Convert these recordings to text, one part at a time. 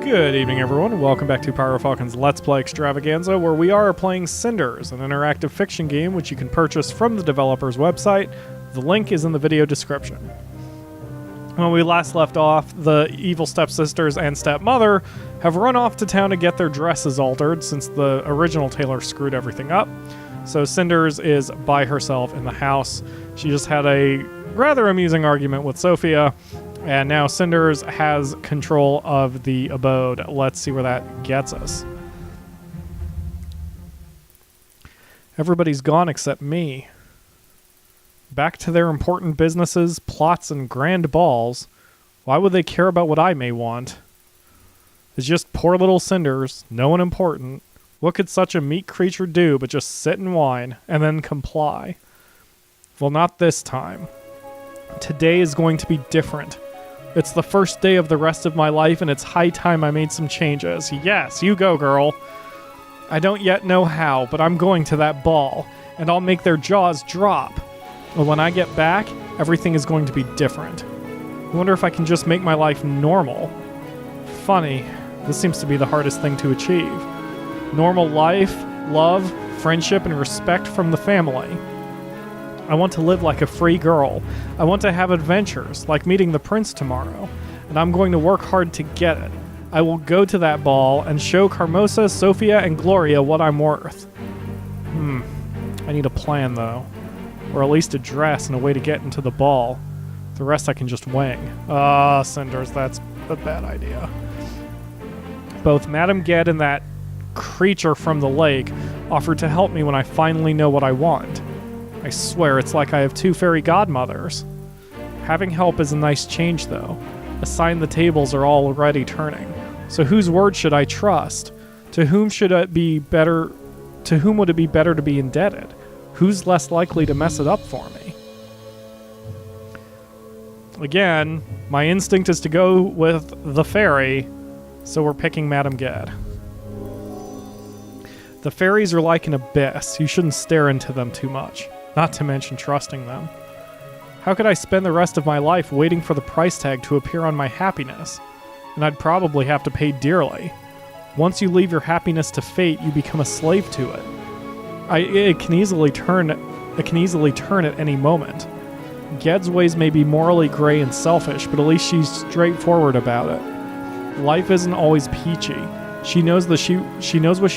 Good evening, everyone. Welcome back to PyroFalkon's Let's Play Extravaganza, where we are playing Cinders, an interactive fiction game which you can purchase from the developer's website. The link is in the video description. When we last left off, the evil stepsisters and stepmother have run off to town to get their dresses altered since the original tailor screwed everything up. So Cinders is by herself in the house. She just had a rather amusing argument with Sophia, and now Cinders has control of the abode. Let's see where that gets us. Everybody's gone except me. Back to their important businesses, plots, and grand balls. Why would they care about what I may want? It's just poor little Cinders, no one important. What could such a meek creature do but just sit and whine, and then comply? Well, not this time. Today is going to be different. It's the first day of the rest of my life, and it's high time I made some changes. Yes, you go, girl. I don't yet know how, but I'm going to that ball, and I'll make their jaws drop. But when I get back, everything is going to be different. I wonder if I can just make my life normal. Funny, this seems to be the hardest thing to achieve. Normal life, love, friendship, and respect from the family. I want to live like a free girl. I want to have adventures, like meeting the prince tomorrow, and I'm going to work hard to get it. I will go to that ball and show Carmosa, Sophia, and Gloria what I'm worth. I need a plan, though. Or at least a dress and a way to get into the ball. The rest I can just wing. Cinders, that's a bad idea. Both Madame Ged and that creature from the lake offered to help me when I finally know what I want. I swear it's like I have two fairy godmothers. Having help is a nice change, though. A sign the tables are already turning. So whose word should I trust? To whom would it be better to be indebted? Who's less likely to mess it up for me? Again, my instinct is to go with the fairy, so we're picking Madame Ged. The fairies are like an abyss. You shouldn't stare into them too much. Not to mention trusting them. How could I spend the rest of my life waiting for the price tag to appear on my happiness? And I'd probably have to pay dearly. Once you leave your happiness to fate, you become a slave to it. It can easily turn at any moment. Ged's ways may be morally gray and selfish, but at least she's straightforward about it. Life isn't always peachy. She knows what she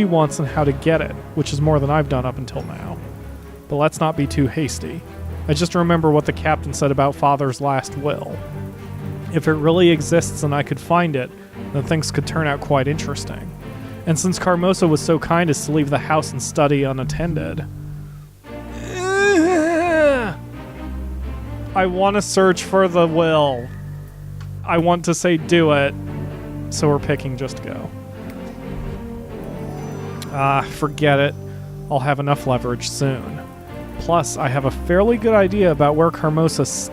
wants and how to get it, which is more than I've done up until now. But let's not be too hasty. I just remember what the captain said about Father's last will. If it really exists and I could find it, then things could turn out quite interesting. And since Carmosa was so kind as to leave the house and study unattended... I want to search for the will. I want to say do it. So we're picking just go. Forget it. I'll have enough leverage soon. Plus, I have a fairly good idea about where Carmosa should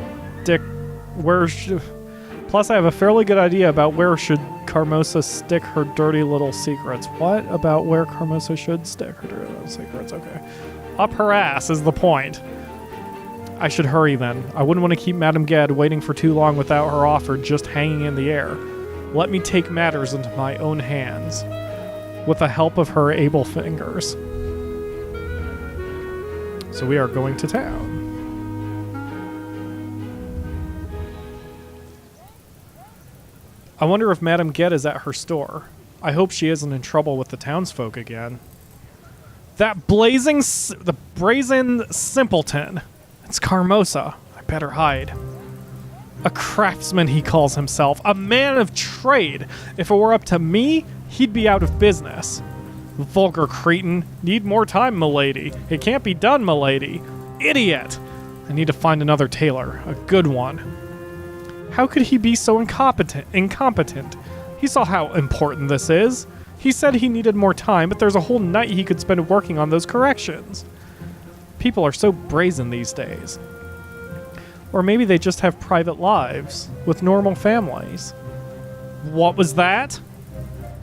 Carmosa stick her dirty little secrets. What about where Carmosa should stick her dirty little secrets? Okay. Up her ass is the point. I should hurry then. I wouldn't want to keep Madame Ged waiting for too long without her offer just hanging in the air. Let me take matters into my own hands. With the help of her able fingers. So we are going to town. I wonder if Madame Ged is at her store. I hope she isn't in trouble with the townsfolk again. That brazen simpleton. It's Carmosa. I better hide. A craftsman, he calls himself. A man of trade. If it were up to me, he'd be out of business. Vulgar cretin. Need more time, milady. It can't be done, milady. Idiot! I need to find another tailor. A good one. How could he be so incompetent? He saw how important this is. He said he needed more time, but there's a whole night he could spend working on those corrections. People are so brazen these days. Or maybe they just have private lives with normal families. What was that?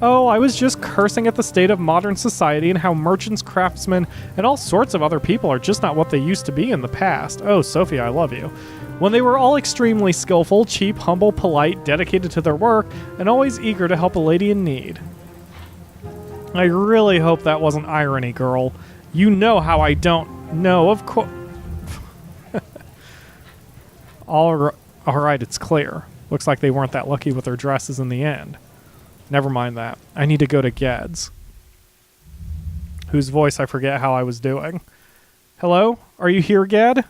Oh, I was just cursing at the state of modern society and how merchants, craftsmen, and all sorts of other people are just not what they used to be in the past. Oh, Sophia, I love you. When they were all extremely skillful, cheap, humble, polite, dedicated to their work, and always eager to help a lady in need. I really hope that wasn't irony, girl. You know how I don't know, of course. All right, it's clear. Looks like they weren't that lucky with their dresses in the end. Never mind that. I need to go to Ged's, whose voice I forget how I was doing. Hello? Are you here, Ged?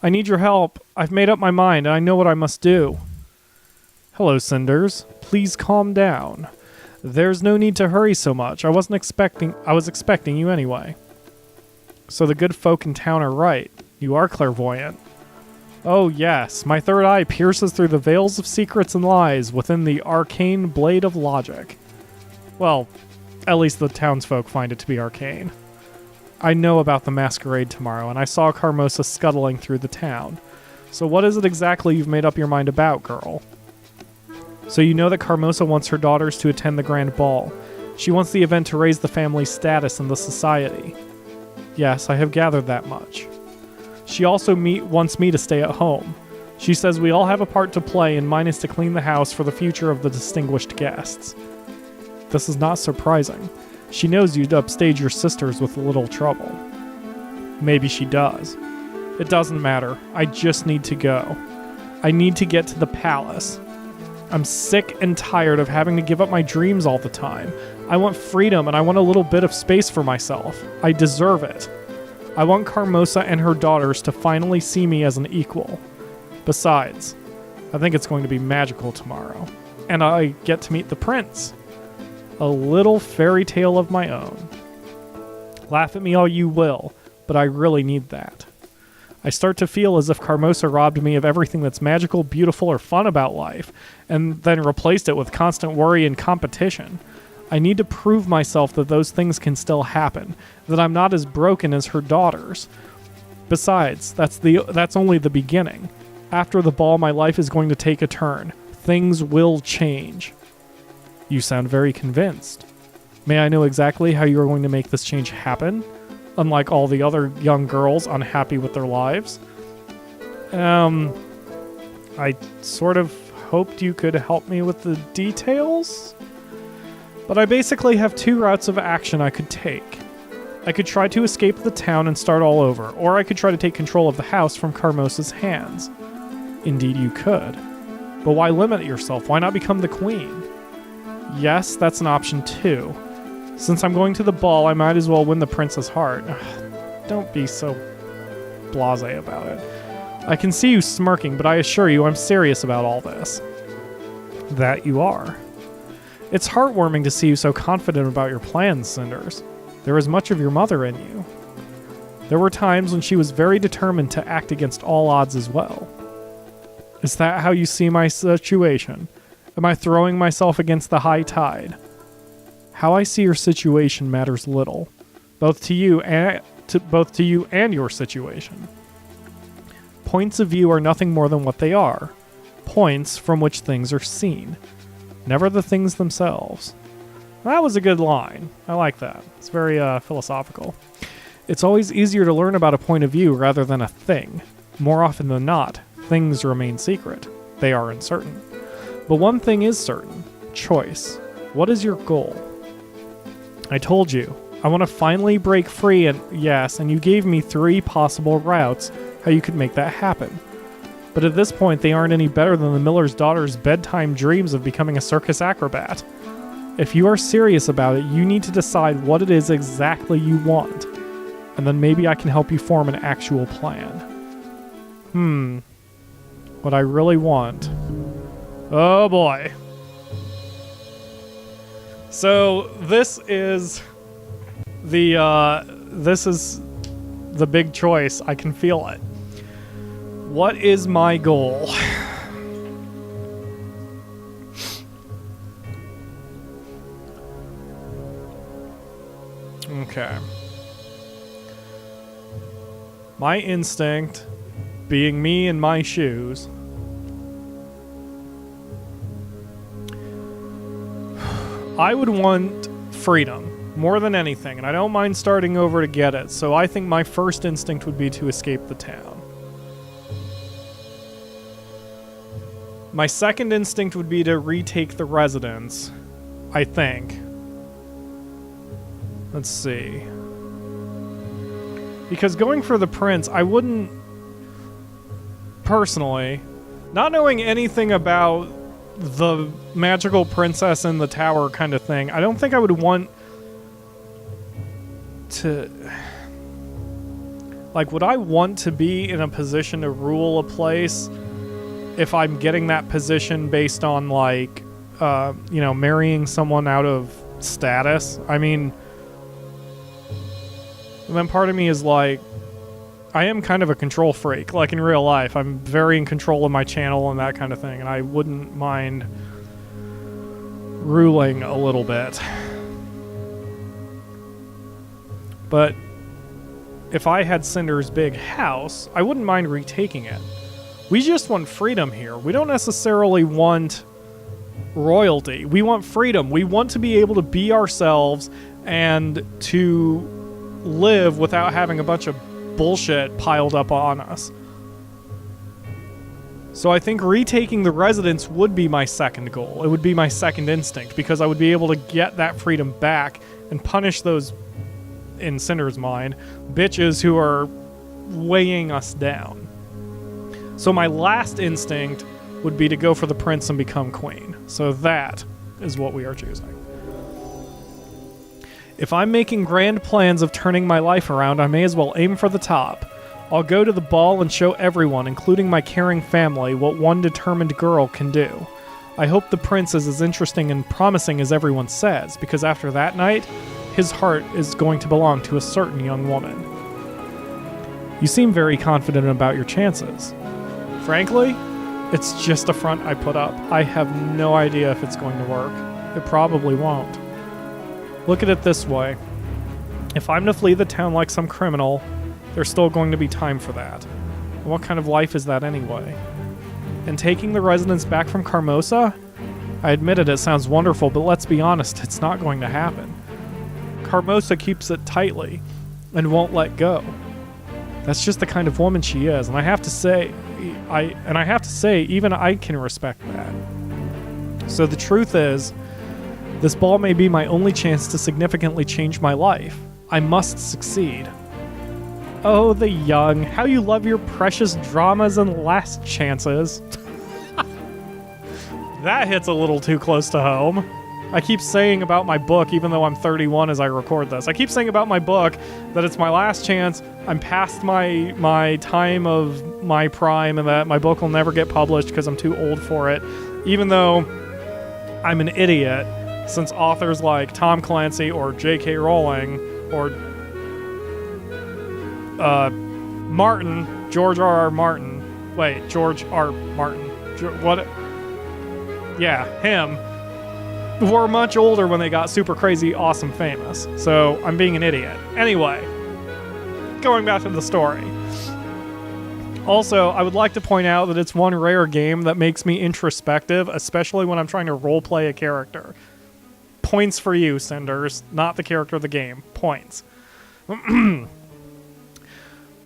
I need your help. I've made up my mind, and I know what I must do. Hello, Cinders. Please calm down. There's no need to hurry so much. I was expecting you anyway. So the good folk in town are right. You are clairvoyant. Oh yes, my third eye pierces through the veils of secrets and lies within the arcane blade of logic. Well, at least the townsfolk find it to be arcane. I know about the masquerade tomorrow, and I saw Carmosa scuttling through the town. So what is it exactly you've made up your mind about, girl? So you know that Carmosa wants her daughters to attend the grand ball. She wants the event to raise the family's status in the society. Yes, I have gathered that much. She also wants me to stay at home. She says we all have a part to play, and mine is to clean the house for the future of the distinguished guests. This is not surprising. She knows you'd upstage your sisters with little trouble. Maybe she does. It doesn't matter. I just need to go. I need to get to the palace. I'm sick and tired of having to give up my dreams all the time. I want freedom, and I want a little bit of space for myself. I deserve it. I want Carmosa and her daughters to finally see me as an equal. Besides, I think it's going to be magical tomorrow. And I get to meet the prince. A little fairy tale of my own. Laugh at me all you will, but I really need that. I start to feel as if Carmosa robbed me of everything that's magical, beautiful, or fun about life, and then replaced it with constant worry and competition. I need to prove myself that those things can still happen, that I'm not as broken as her daughters. Besides, that's only the beginning. After the ball, my life is going to take a turn. Things will change. You sound very convinced. May I know exactly how you are going to make this change happen? Unlike all the other young girls unhappy with their lives. I sort of hoped you could help me with the details? But I basically have two routes of action I could take. I could try to escape the town and start all over, or I could try to take control of the house from Carmosa's hands. Indeed you could. But why limit yourself? Why not become the queen? Yes, that's an option too. Since I'm going to the ball, I might as well win the prince's heart. Don't be so blasé about it. I can see you smirking, but I assure you I'm serious about all this. That you are. It's heartwarming to see you so confident about your plans, Cinders. There is much of your mother in you. There were times when she was very determined to act against all odds as well. Is that how you see my situation? Am I throwing myself against the high tide? How I see your situation matters little, both to you and your situation. Points of view are nothing more than what they are, points from which things are seen, never the things themselves. That was a good line. I like that. It's very philosophical. It's always easier to learn about a point of view rather than a thing. More often than not, things remain secret. They are uncertain. But one thing is certain. Choice. What is your goal? I told you. I want to finally break free and you gave me 3 possible routes how you could make that happen. But at this point, they aren't any better than the miller's daughter's bedtime dreams of becoming a circus acrobat. If you are serious about it, you need to decide what it is exactly you want. And then maybe I can help you form an actual plan. What I really want. Oh boy. So this is the big choice. I can feel it. What is my goal? Okay. My instinct, being me in my shoes, I would want freedom more than anything, and I don't mind starting over to get it, so I think my first instinct would be to escape the town. My second instinct would be to retake the residence, I think. Let's see. Because going for the prince, I wouldn't... Personally, not knowing anything about the magical princess in the tower kind of thing, I don't think I would want to... Like, would I want to be in a position to rule a place if I'm getting that position based on, like, you know, marrying someone out of status? I mean, then part of me is like, I am kind of a control freak, like in real life. I'm very in control of my channel and that kind of thing, and I wouldn't mind ruling a little bit. But if I had Cinder's big house, I wouldn't mind retaking it. We just want freedom here. We don't necessarily want royalty. We want freedom. We want to be able to be ourselves and to live without having a bunch of bullshit piled up on us. So I think retaking the residence would be my second goal. It would be my second instinct, because I would be able to get that freedom back and punish those, in Cinder's mind, bitches who are weighing us down. So my last instinct would be to go for the prince and become queen. So that is what we are choosing. If I'm making grand plans of turning my life around, I may as well aim for the top. I'll go to the ball and show everyone, including my caring family, what one determined girl can do. I hope the prince is as interesting and promising as everyone says, because after that night, his heart is going to belong to a certain young woman. You seem very confident about your chances. Frankly, it's just a front I put up. I have no idea if it's going to work. It probably won't. Look at it this way. If I'm to flee the town like some criminal, there's still going to be time for that. And what kind of life is that anyway? And taking the residence back from Carmosa? I admit it sounds wonderful, but let's be honest, it's not going to happen. Carmosa keeps it tightly and won't let go. That's just the kind of woman she is, and I have to say, even I can respect that. So the truth is, this ball may be my only chance to significantly change my life. I must succeed. Oh, the young, how you love your precious dramas and last chances. That hits a little too close to home. I keep saying about my book, even though I'm 31 as I record this, I keep saying about my book that it's my last chance, I'm past my time of my prime, and that my book will never get published because I'm too old for it, even though I'm an idiot, since authors like Tom Clancy or J.K. Rowling or Martin, George R.R. Martin, wait, George R. Martin, what? Yeah, him, were much older when they got super crazy, awesome, famous. So I'm being an idiot. Anyway, going back to the story. Also, I would like to point out that it's one rare game that makes me introspective, especially when I'm trying to roleplay a character. Points for you, Cinders. Not the character of the game. Points.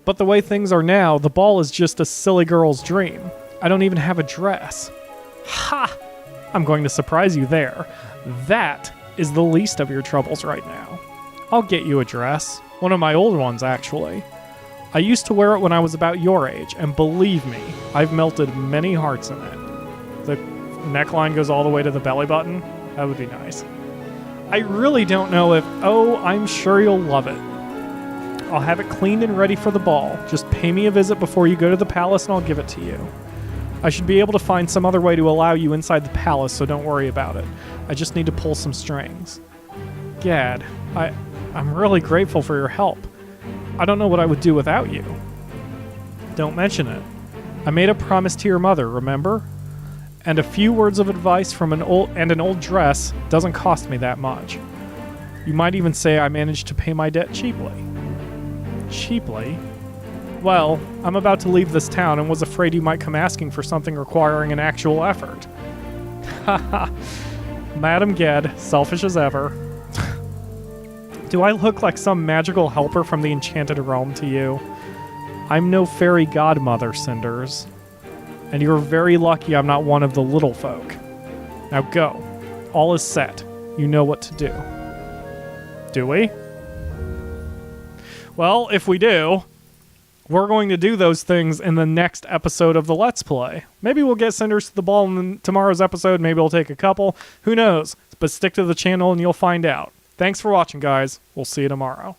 But the way things are now, the ball is just a silly girl's dream. I don't even have a dress. Ha! I'm going to surprise you there. That is the least of your troubles right now. I'll get you a dress. One of my old ones, actually. I used to wear it when I was about your age, and believe me, I've melted many hearts in it. The neckline goes all the way to the belly button. That would be nice. I really don't know if... Oh, I'm sure you'll love it. I'll have it cleaned and ready for the ball. Just pay me a visit before you go to the palace and I'll give it to you. I should be able to find some other way to allow you inside the palace, so don't worry about it. I just need to pull some strings. Gad, I'm really grateful for your help. I don't know what I would do without you. Don't mention it. I made a promise to your mother, remember? And a few words of advice from an old dress doesn't cost me that much. You might even say I managed to pay my debt cheaply. Cheaply? Well, I'm about to leave this town and was afraid you might come asking for something requiring an actual effort. Haha. Madam Ged, selfish as ever. Do I look like some magical helper from the enchanted realm to you? I'm no fairy godmother, Cinders. And you're very lucky I'm not one of the little folk. Now go. All is set. You know what to do. Do we? Well, if we do, we're going to do those things in the next episode of the Let's Play. Maybe we'll get Cinders to the ball in tomorrow's episode. Maybe we'll take a couple. Who knows? But stick to the channel and you'll find out. Thanks for watching, guys. We'll see you tomorrow.